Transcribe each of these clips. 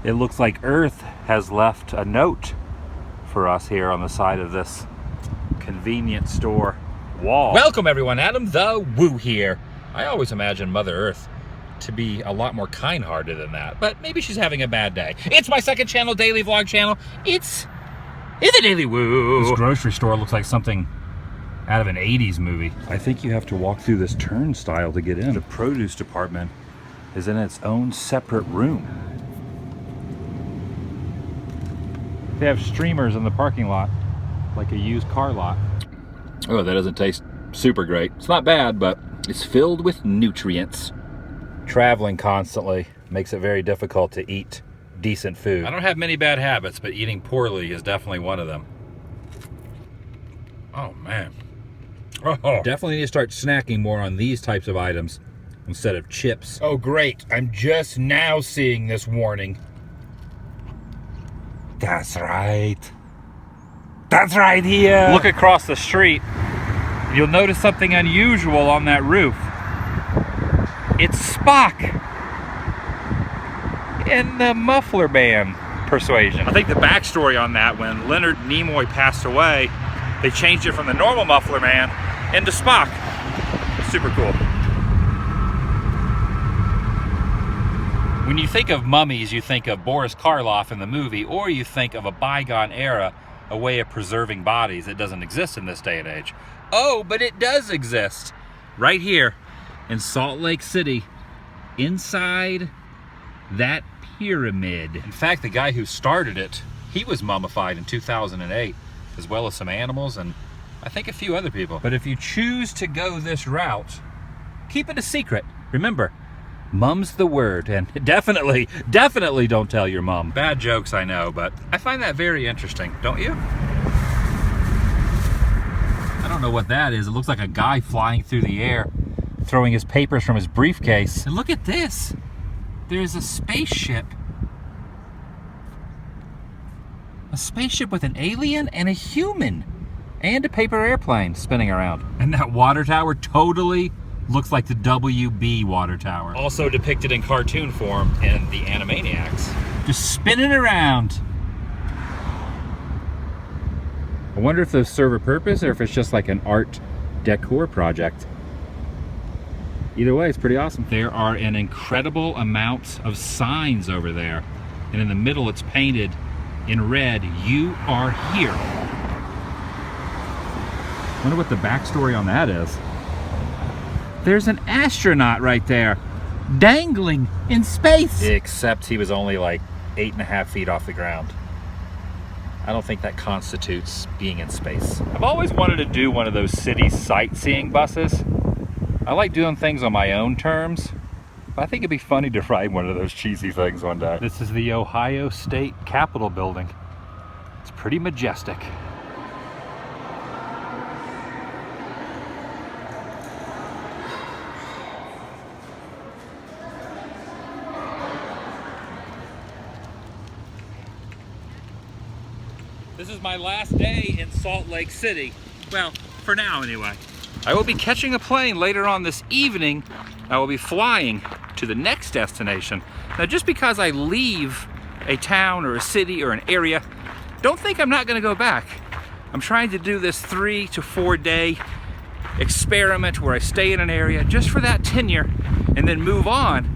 It looks like Earth has left a note for us here on the side of this convenience store wall. Welcome everyone, Adam the Woo here. I always imagine Mother Earth to be a lot more kind-hearted than that, but maybe she's having a bad day. It's my second channel, daily vlog channel. It's the Daily Woo. This grocery store looks like something out of an 80s movie. I think you have to walk through this turnstile to get in. The produce department is in its own separate room. They have streamers in the parking lot, like a used car lot. Oh, that doesn't taste super great. It's not bad, but it's filled with nutrients. Traveling constantly makes it very difficult to eat decent food. I don't have many bad habits, but eating poorly is definitely one of them. Oh, man. Oh. Definitely need to start snacking more on these types of items instead of chips. Oh, great. I'm just now seeing this warning. That's right. That's right here. Look across the street. You'll notice something unusual on that roof. It's Spock in the muffler man persuasion. I think the backstory on that, when Leonard Nimoy passed away, they changed it from the normal muffler man into Spock. Super cool. When you think of mummies, you think of Boris Karloff in the movie, or you think of a bygone era, a way of preserving bodies that doesn't exist in this day and age. Oh, but it does exist right here in Salt Lake City, inside that pyramid. In fact, the guy who started it, he was mummified in 2008, as well as some animals and I think a few other people. But if you choose to go this route, keep it a secret. Remember, mum's the word, and definitely don't tell your mom. Bad jokes, I know, but I find that very interesting, don't you? I don't know what that is. It looks like a guy flying through the air, throwing his papers from his briefcase. And look at this. There's a spaceship. A spaceship with an alien and a human. And a paper airplane spinning around. And that water tower totally looks like the WB water tower. Also depicted in cartoon form in the Animaniacs. Just spinning around. I wonder if those serve a purpose or if it's just like an art decor project. Either way, it's pretty awesome. There are an incredible amount of signs over there. And in the middle, it's painted in red, "You are here." I wonder what the backstory on that is. There's an astronaut right there, dangling in space. Except he was only like 8.5 feet off the ground. I don't think that constitutes being in space. I've always wanted to do one of those city sightseeing buses. I like doing things on my own terms, but I think it'd be funny to ride one of those cheesy things one day. This is the Ohio State Capitol building. It's pretty majestic. This is my last day in Salt Lake City. Well, for now anyway. I will be catching a plane later on this evening. I will be flying to the next destination. Now, just because I leave a town or a city or an area, don't think I'm not gonna go back. I'm trying to do this 3 to 4 day experiment where I stay in an area just for that tenure and then move on.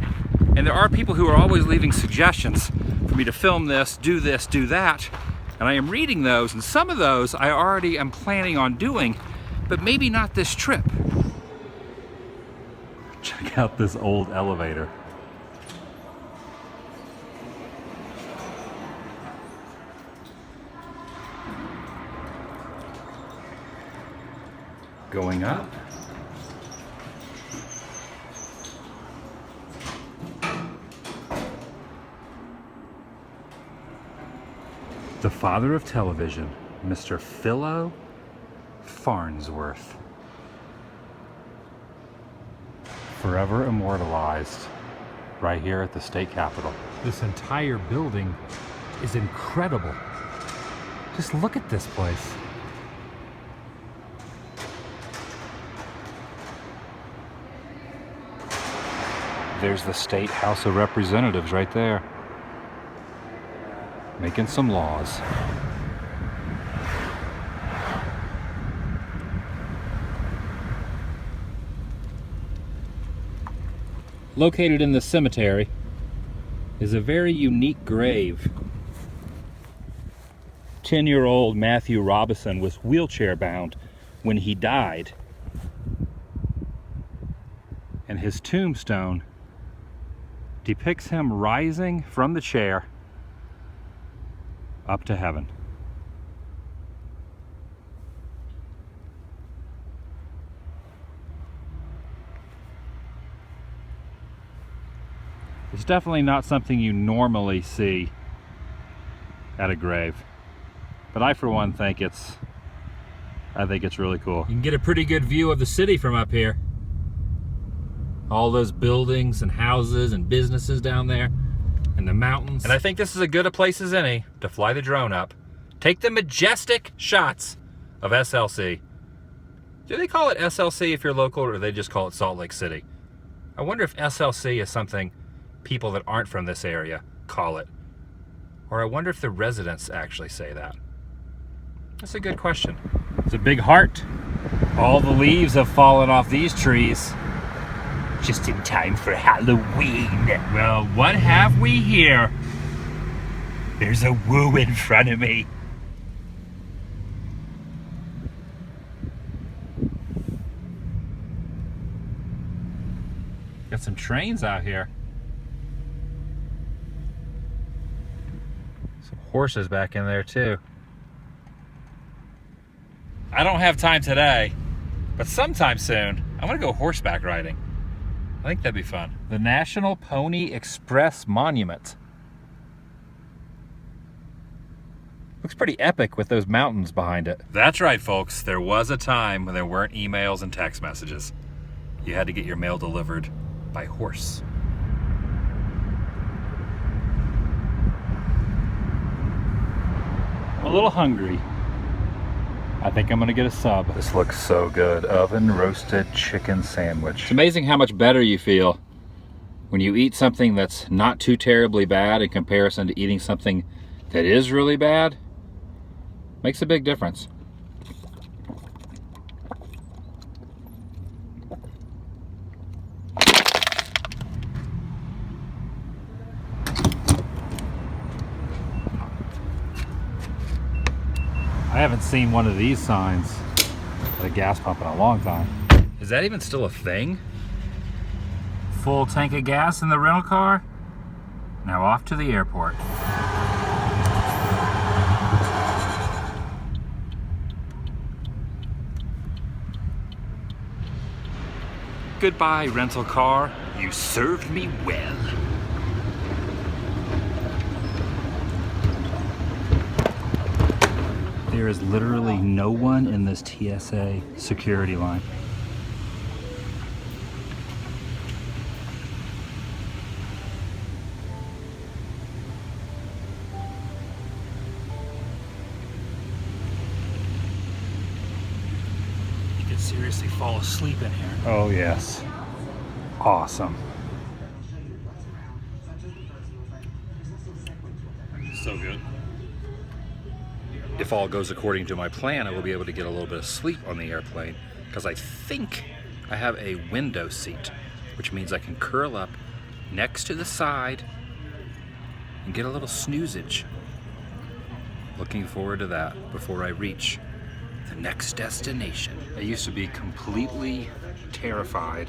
And there are people who are always leaving suggestions for me to film this, do that. And I am reading those, and some of those I already am planning on doing, but maybe not this trip. Check out this old elevator. Going up. The father of television, Mr. Philo Farnsworth. Forever immortalized right here at the state capitol. This entire building is incredible. Just look at this place. There's the State House of Representatives right there. Making some laws. Located in the cemetery is a very unique grave. 10-year-old Matthew Robison was wheelchair bound when he died. And his tombstone depicts him rising from the chair up to heaven. It's definitely not something you normally see at a grave. But I, for one, think it's really cool. You can get a pretty good view of the city from up here. All those buildings and houses and businesses down there, and the mountains. And I think this is as good a place as any to fly the drone up. Take the majestic shots of SLC. Do they call it SLC if you're local, or do they just call it Salt Lake City? I wonder if SLC is something people that aren't from this area call it. Or I wonder if the residents actually say that. That's a good question. It's a big heart. All the leaves have fallen off these trees. Just in time for Halloween. Well, what have we here? There's a woo in front of me. Got some trains out here. Some horses back in there too. I don't have time today, but sometime soon, I want to go horseback riding. I think that'd be fun. The National Pony Express Monument. Looks pretty epic with those mountains behind it. That's right, folks. There was a time when there weren't emails and text messages. You had to get your mail delivered by horse. I'm a little hungry. I think I'm gonna get a sub. This looks so good. Oven roasted chicken sandwich. It's amazing how much better you feel when you eat something that's not too terribly bad in comparison to eating something that is really bad. Makes a big difference. I haven't seen one of these signs at a gas pump in a long time. Is that even still a thing? Full tank of gas in the rental car. Now off to the airport. Goodbye, rental car. You served me well. There is literally no one in this TSA security line. You could seriously fall asleep in here. Oh yes. Awesome. So good. If all goes according to my plan, I will be able to get a little bit of sleep on the airplane, because I think I have a window seat, which means I can curl up next to the side and get a little snoozage. Looking forward to that before I reach the next destination. I used to be completely terrified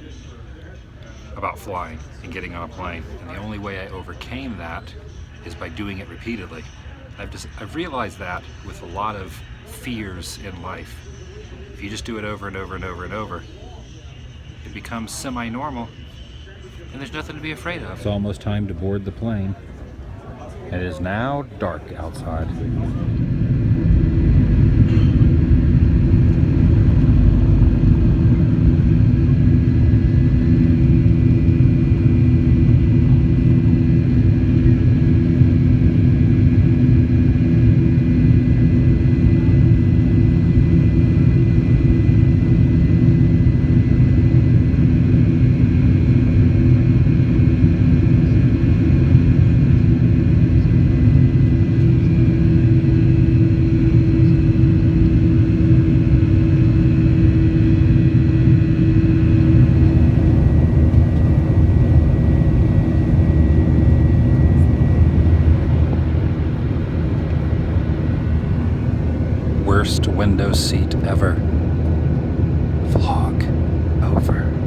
about flying and getting on a plane, and the only way I overcame that is by doing it repeatedly. I've realized that with a lot of fears in life, if you just do it over and over and over and over, it becomes semi-normal and there's nothing to be afraid of. It's almost time to board the plane. It is now dark outside. worst window seat ever. Vlog over.